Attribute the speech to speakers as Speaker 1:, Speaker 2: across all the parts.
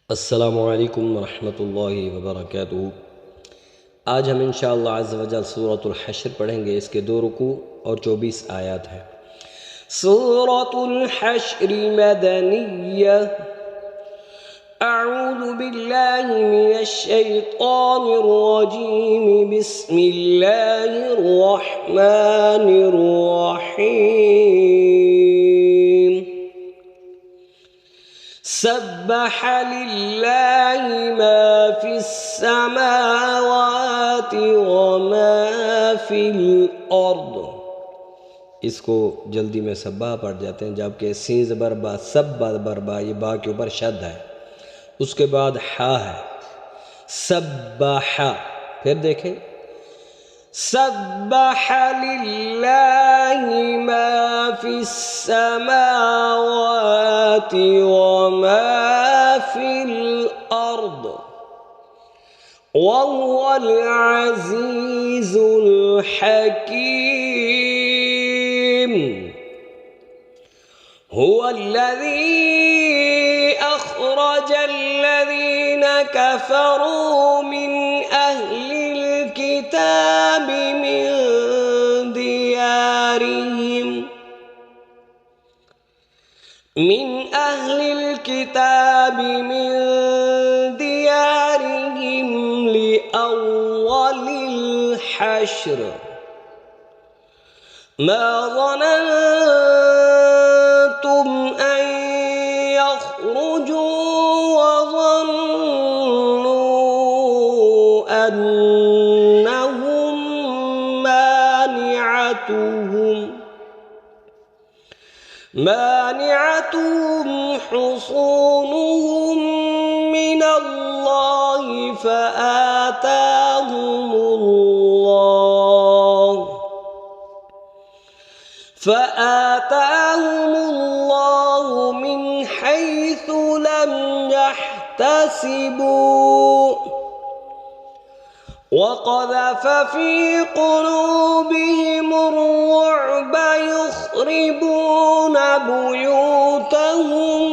Speaker 1: अस्सलामु अलैकुम वरहमतुल्लाहि वबरकातुहू। आज हम इंशाअल्लाह अज़्ज़ व जल सूरतुल हश्र पढ़ेंगे। इसके 2 रुकू और 24 आयत हैं। सूरतुल हश्र मदनिय्यह। अऊज़ु बिल्लाहि मिनश शैतानिर रजीम। बिस्मिल्लाहिर रहमानिर रहीम। सब्बह लिल्लाहि मा फिस्समावाति व मा फिल अर्द। इसको जल्दी में सब्बा पढ़ जाते हैं, जबकि सीन ज़बर बा सब बरबा, ये बा के ऊपर शद है, उसके बाद हा है सब्बहा। फिर देखें सब्बह लिल्लाहि मा फिस्समावाति व मा फिल अर्द वहुवल अज़ीज़ुल हकीम। हुवल्लज़ी अख़रजल्लज़ीन कफ़रू मिन अह्लिल किताब मिन अह्लिल किताब मिन दियारिहिम लिअव्वलिल हश्र मा ज़ननतुम अन यख़रुजू व ज़न्नू अन्नहुम मानिअतुहुम हुसूनुहुम मिनल्लाहि फ़आताहुमुल्लाहु मिन हैथु लम यहतसिबू वक़ज़फ़ फ़ी क़ुलूबिहिम अर्रुअब युख़रिबून बुयूतहुम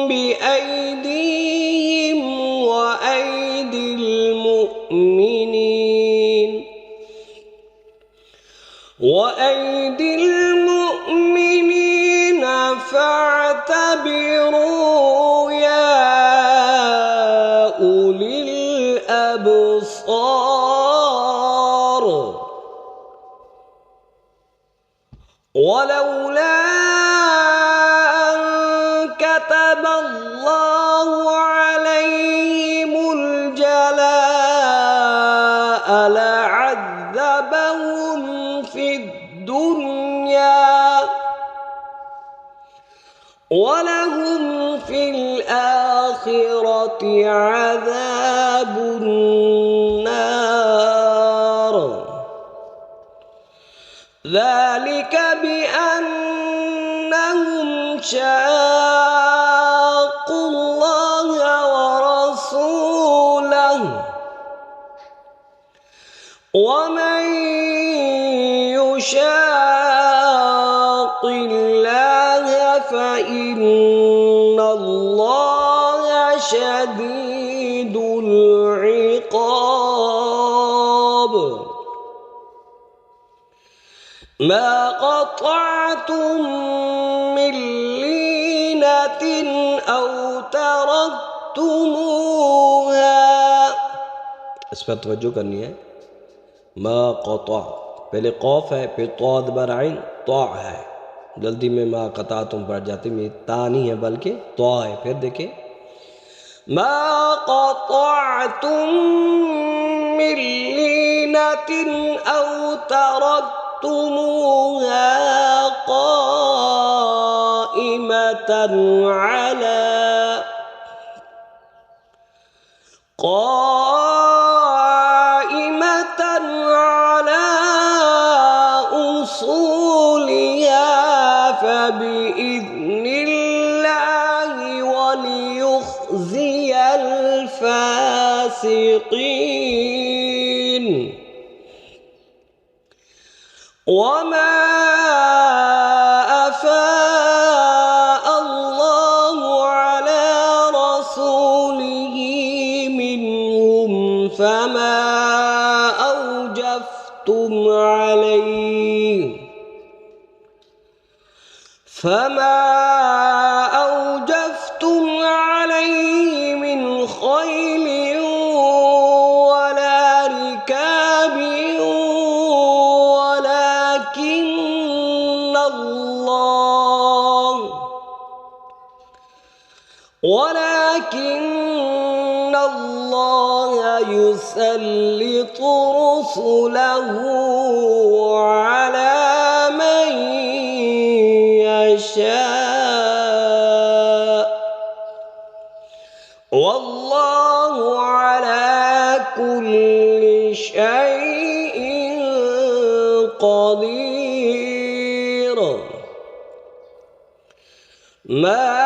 Speaker 1: बिअयदीहिम व अयदिल मुमिनीन फ़अतबिरू या उलिल अबसार। वलौला अन कतबल्लाहु अलैहिमुल जलाअ लअज़्ज़बहुम फ़िद दुनिया वलहुम फ़िल आख़िरति अज़ाबुन नार। ज़ालिक बिअन्नहुम शाक़्क़ुल्लाह व रसूलह वमन युशाक़िल्लाह फ़इन्नल्लाह शदीदुल इक़ाब। मा क़तअतुम मिन लीनतिन औ तरक्तुमूहा। इस पर तवज्जो करनी है। मा क़ता, पहले क़ौफ है, फिर तौद बर आइन तौ है। जल्दी में मा क़ता तुम पढ़ जाते, में ता नहीं है बल्कि तौ है। फिर देखें मा क़तअतुम मिन लीनतिन औ तरक्तुमूहा क़ाइमतन अला उसूलिहा फ़बिइज़्निल्लाहि वलियुख़ज़ियल फ़ासिक़ीन। वमा अफ़ाअ अल्लाहु अला रसूलिही عليه فما أوجفتم عليه من خيل ولا ركاب ولكن الله يسلط رسله على من يشاء والله على كل شيء قدير. ما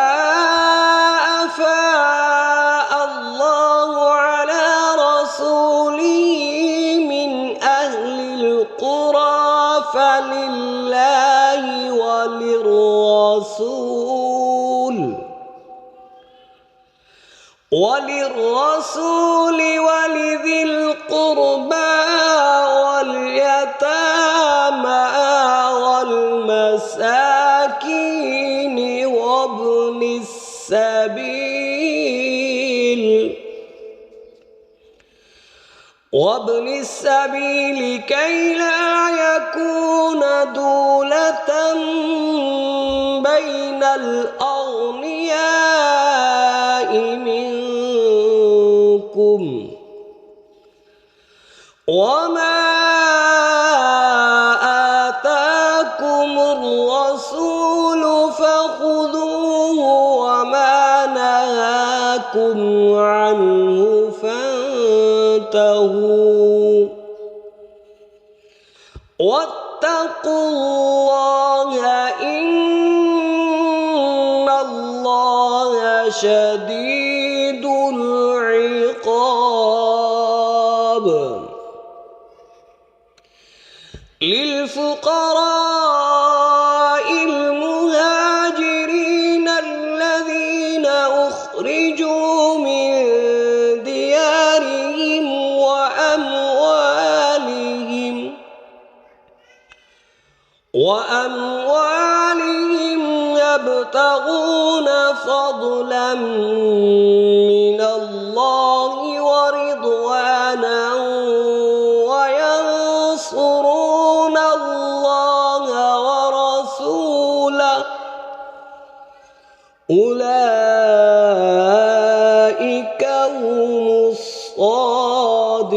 Speaker 1: أفاء الله على رسوله من أهل القرى فلله وللرسول ولذي القربى واليتامى والمساكين وابن السبيل كي لا يكون دولة بين الأغنياء منكم وما آتاكم الرسول فخذوه وما نهاكم عنه فانتهوا واتقوا الله إن الله شديد العقاب. للفقراء المهاجرين الذين أخرجوا من ديارهم وأموالهم يبتغون فضلا من الله ورضوانا وينصرون الله ورسوله أولئك هم الصادقون.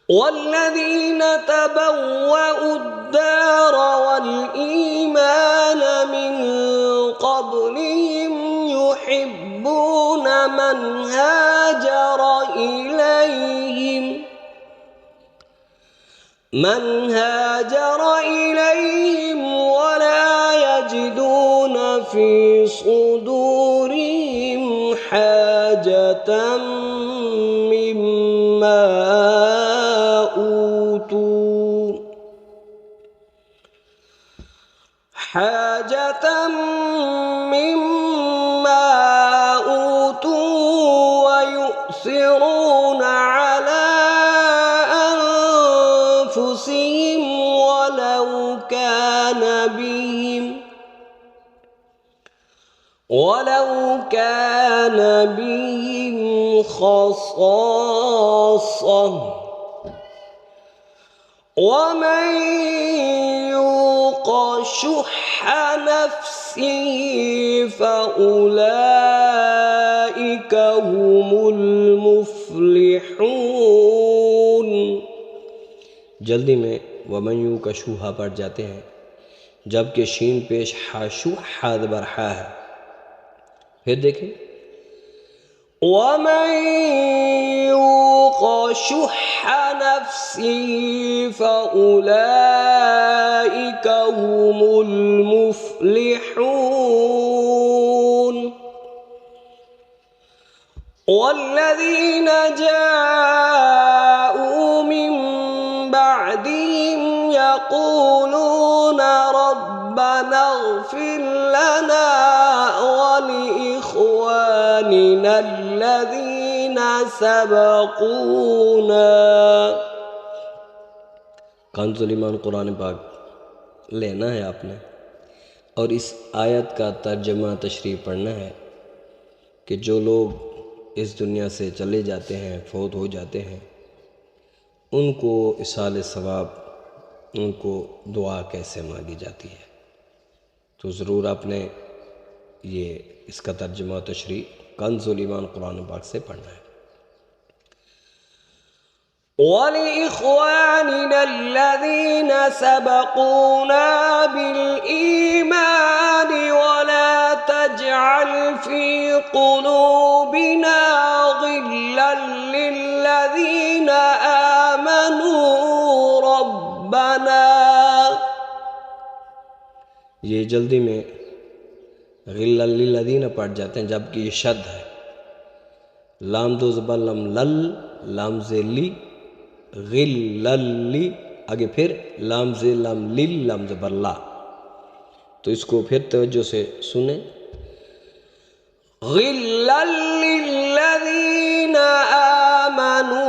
Speaker 1: والذين تبوأوا الدار والإيمان من قبلهم يحبون من هاجر إليهم ولا يجدون في صدورهم حاجة مما أوتوا ويؤثرون على أنفسهم ولو كان بهم خصاصة ومن يوق شح نفسه فأولئك هم المفلحون.
Speaker 2: जल्दी में वमन का शूहा पड़ जाते हैं जबकि शीन पेश हाशु हाद बरहा है। फिर देखें
Speaker 1: वमन युक़ शुह्ह नफ्सिही फ़उलाइक हुमुल मुफ़्लिहून। वल्लज़ीन जाऊँ मिन بعدهم يقولون ربنا اغفر لنا ولإخواننا الذين
Speaker 2: سبقونا. कंज़ुल ईमान कुरान पाक लेना है आपने और इस आयत का तर्जमा तशरीह पढ़ना है कि जो लोग इस दुनिया से चले जाते हैं, फौत हो जाते हैं, उनको इसाल सवाब, उनको दुआ कैसे मांगी जाती है। तो ज़रूर आपने ये इसका तर्जमा तशरीह कंज़ुल ईमान कुरान पाक से पढ़ना है। وَلِإِخْوَانِنَا الَّذِينَ سَبَقُونَا بِالْإِيمَانِ وَلَا تَجْعَلْ فِي قُلُوبِنَا غِلًّا لِّلَّذِينَ آمَنُوا رَبَّنَا। ये जल्दी में गिल्लल लिल्लज़ीना पढ़ जाते हैं, जबकि ये शद है। लाम दो ज़बर लम लल, लाम से ली, गिल्लल्ली, आगे फिर लाम से लम लिल, लाम ज़बर ला। तो इसको फिर तवज्जो से सुने। गिल्लल लिल्लज़ीना आमनू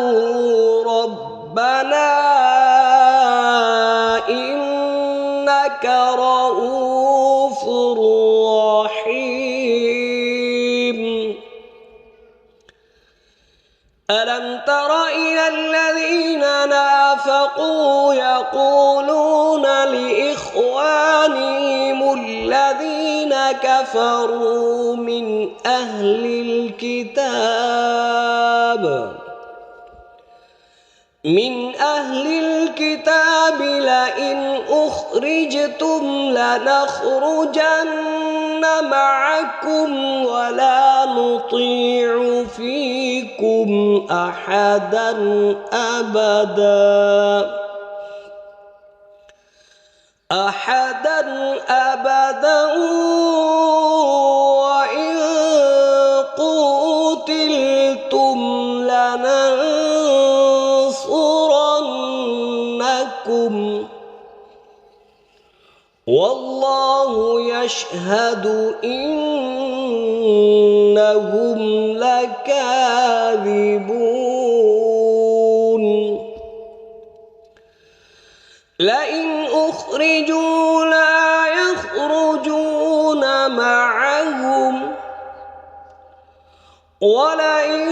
Speaker 2: रब्बना इन्नका रऊफुर रहीम। ألم تر إلى الذين نافقوا يقولون لإخوانهم الذين كفروا من أهل الكتاب لئن أخرجتم لنخرجن معكم ولا نطيع فيكم أحدا أبدا وإن قوتلتم لننصرنكم والله يشهد إنهم لكاذبون. لئن أخرجوا لا يخرجون معهم ولئن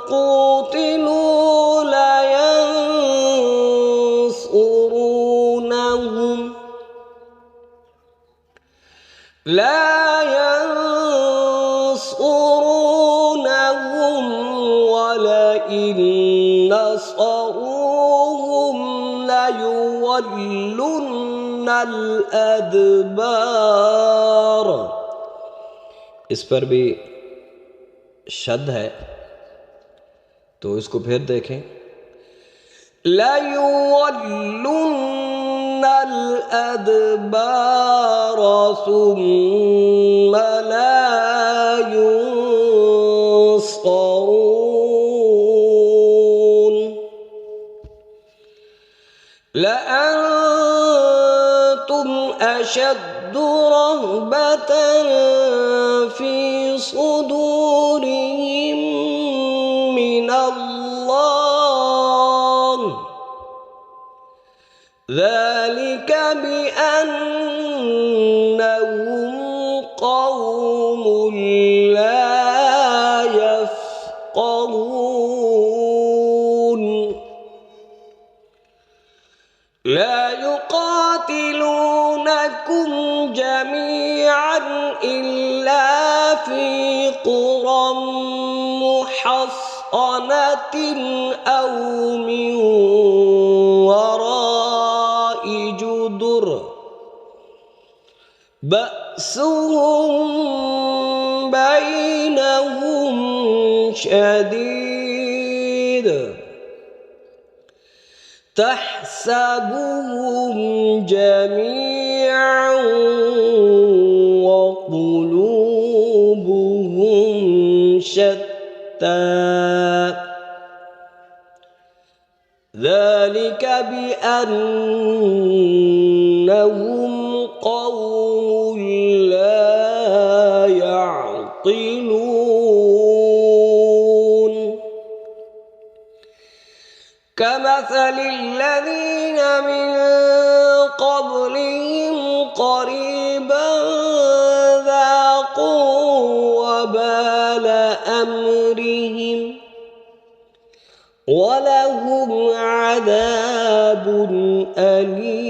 Speaker 2: قوتلوا لا ينصرونهم ولئن نصروهم ليولن الأدبار. इस पर भी शद है, तो इसको फिर देखें। लयुवल्लुन्न الأدبار ثم لا ينصرون. لأنتم أشد رهبة في صدورهم من الله ذلك بأنهم قوم لا يفقهون. لا يقاتلونكم جميعا إلا في قرى محصنة أو من وراء جدر بأسهم بينهم شديد تحسبهم جميعا وقلوبهم شتى ذلك بأنهم قوم لا يعقلون.
Speaker 1: कमसल الذين من قبلهم قريبا ذاقوا وبال أمرهم ولهم عذاب أليم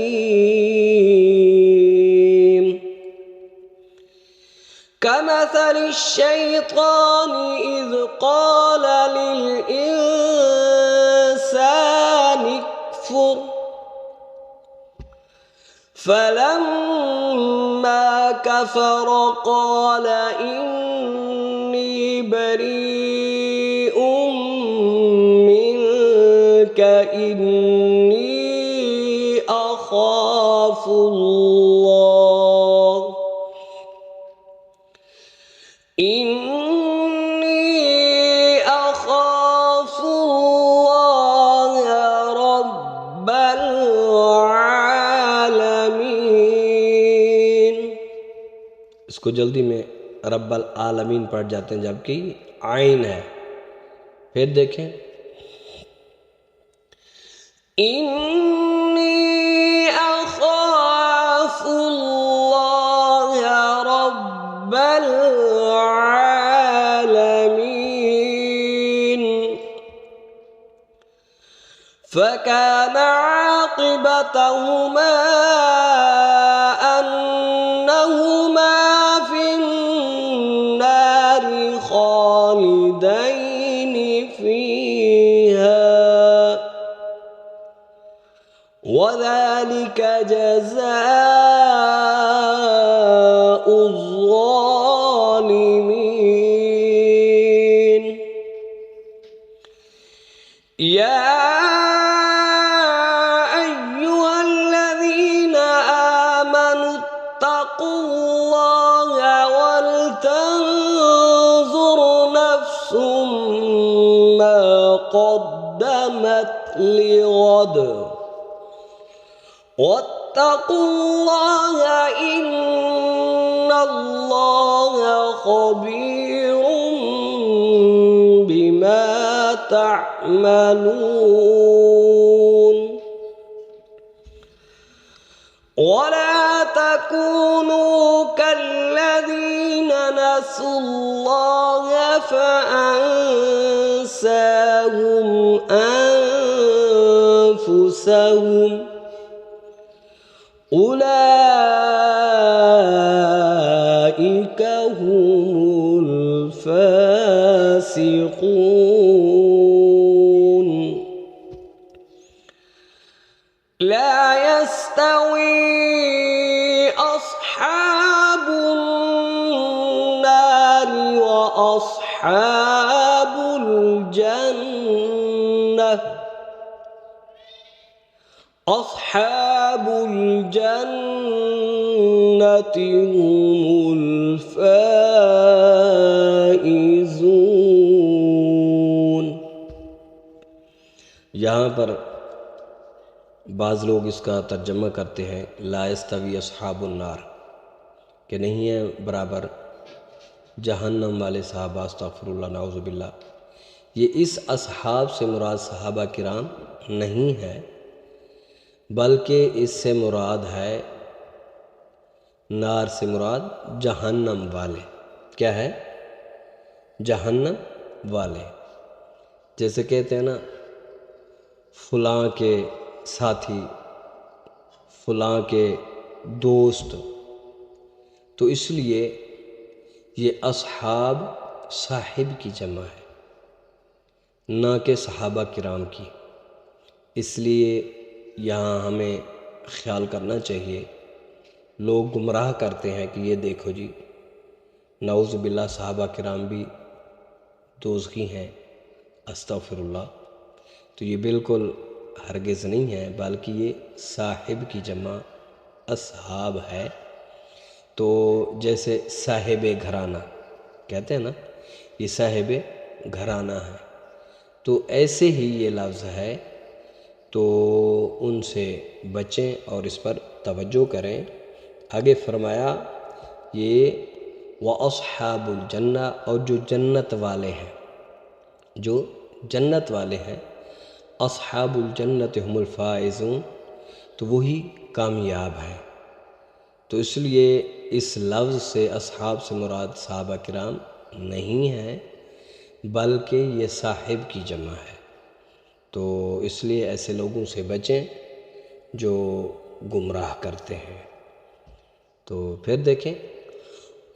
Speaker 1: كمثل الشيطان إذ قال للإنسان اكفر فلما كفر قال إني بريء منك إني أخاف الله إني أخاف الله رب العالمين. इसको जल्दी में रब्बल आलमीन पढ़ जाते हैं जबकि आइन है. फिर देखें इन्नी अख़ाफ़ुल्लाह रब्बल आलमीन फ़कान आक़िबतहुमा अन्नहुमा फ़िन्नारि ख़ालिदैनि फ़ीहा वज़ालिक जज़ाउ الظالमीन. या अय्युहल्लज़ीन आमनु इत्तक़ुल्लाह वलतंज़ुर नफ्सुम मा क़द्दमत लिग़द वत्तक़ुल्लाह इन्नल्लाह ख़बीरुम बिमा तअमलून. वला तकूनू कल्लज़ीन नसुल्लाह फ़अन्साहुम अन्फुसहुम उलाइक हुमुल फ़ासिक़ून. ला यस्तवी अस्हाबुन नारि व अस्हाबुल जन्नह अस्हाबुल जन्नति हुमुल फ़ाइज़ून. यहाँ पर बाज़ लोग इसका तर्जमा करते हैं ला यस्तवी अस्हाबुन नार कि नहीं है बराबर जहन्नम वाले सहाबा. अस्तग़फिरुल्लाह नाउज़ुबिल्लाह. ये इस असहाब से मुराद सहाबा किराम नहीं है बल्कि इससे मुराद है नार से मुराद जहन्नम वाले. क्या है? जहन्नम वाले. जैसे कहते हैं ना फलां के साथी फलां के दोस्त, तो इसलिए ये असहाब साहिब की जमा है ना कि सहाबा किराम की. इसलिए यहाँ हमें ख्याल करना चाहिए. लोग गुमराह करते हैं कि ये देखो जी नाउज़ बिल्लाह सहाबा किराम भी दोज़खी हैं. अस्तग़फिरुल्लाह. तो ये बिल्कुल हरगिज़ नहीं है बल्कि ये साहिब की जमा असहाब है. तो जैसे साहिब घराना कहते हैं ना, ये साहिब घराना है, तो ऐसे ही ये लफ्ज़ है. तो उनसे बचें और इस पर तवज्जो करें. आगे फरमाया ये व अस्हाबुल जन्ना, और जो जन्नत वाले हैं, जो जन्नत वाले हैं,
Speaker 2: अस्हाबुल जन्नत हुमुल फाइज़ून, तो वही कामयाब हैं। तो इसलिए इस लफ्ज़ से अस्हाब से मुराद सहाबा किराम नहीं है, बल्कि ये साहिब की जमा है। तो इसलिए ऐसे लोगों से बचें जो गुमराह करते हैं। तो फिर देखें,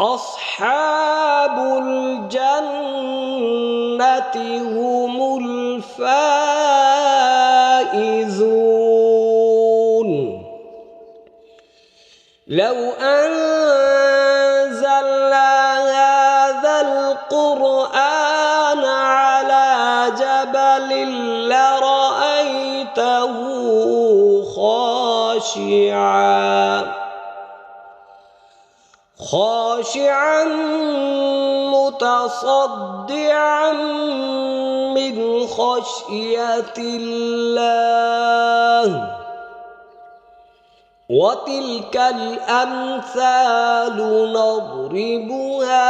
Speaker 2: अस्हाबुल जन्नति हुमुल फाइज़ून। लौ अंज़लना हाज़ल क़ुरआन अला जबलिन लरअयतहु ख़ाशिअन मुतसद्दिअन मिन ख़श्यतिल्लाह वतिल्कल अम्सालु नज़रिबुहा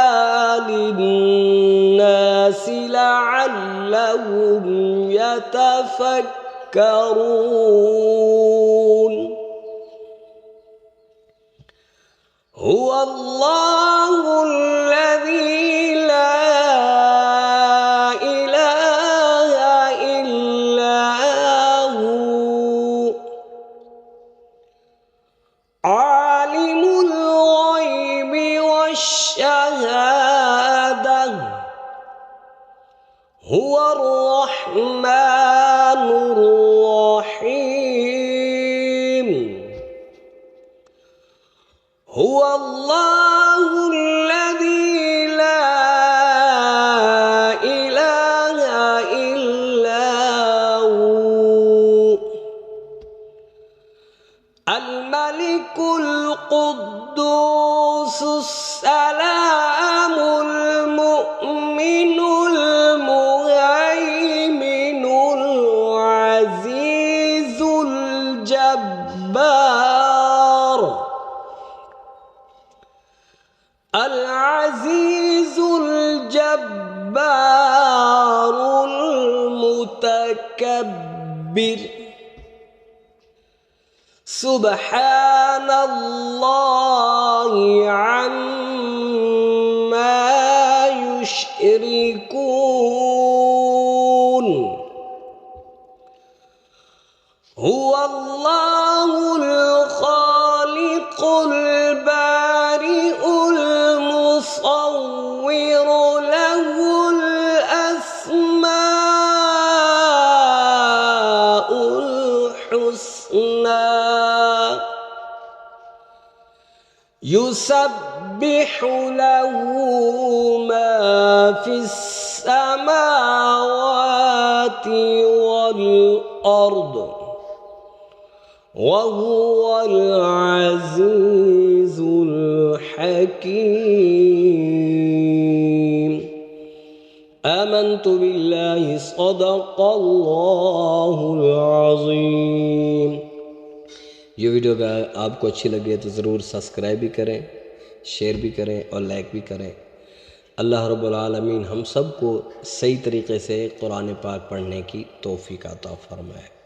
Speaker 2: लिन्नासि लअल्लहुम यतफ़क्करून। हुवल्लाहुल्लज़ी ला इलाहा इल्ला हु आलिमुल ग़ैबि वश्शहादह हुवर रहमानुर रहीम। हुवल्लाहुल्लज़ी ला इलाहा इल्ला हु अल मलिकुल कुद्दूसुस सलामुल मुअ्मिनुल मुहैमिनुल अज़ीज़ुल जब्बार। अल अज़ीज़ुल जब्बारुल मुतकब्बिर। सुब्हानल्लाहि अम्मा युश्रिकून। हुवल्लाहुल ख़ालिक़ुल बारिउल मुसव्विरु लहुल अस्माउल हुस्ना। युसब्बिहु लहु मा फिस समावाति वल अर्द वहुवल अज़ीज़ुल हकीम। आमन्तु बिल्लाहि सदक़ल्लाहुल अज़ीम। ये वीडियो अगर आपको अच्छी लगी है तो ज़रूर सब्सक्राइब भी करें, शेयर भी करें और लाइक भी करें। अल्लाह रब्बुल आलमीन हम सब को सही तरीक़े से कुरान पाक पढ़ने की तौफ़ीक़ अता फ़रमाए।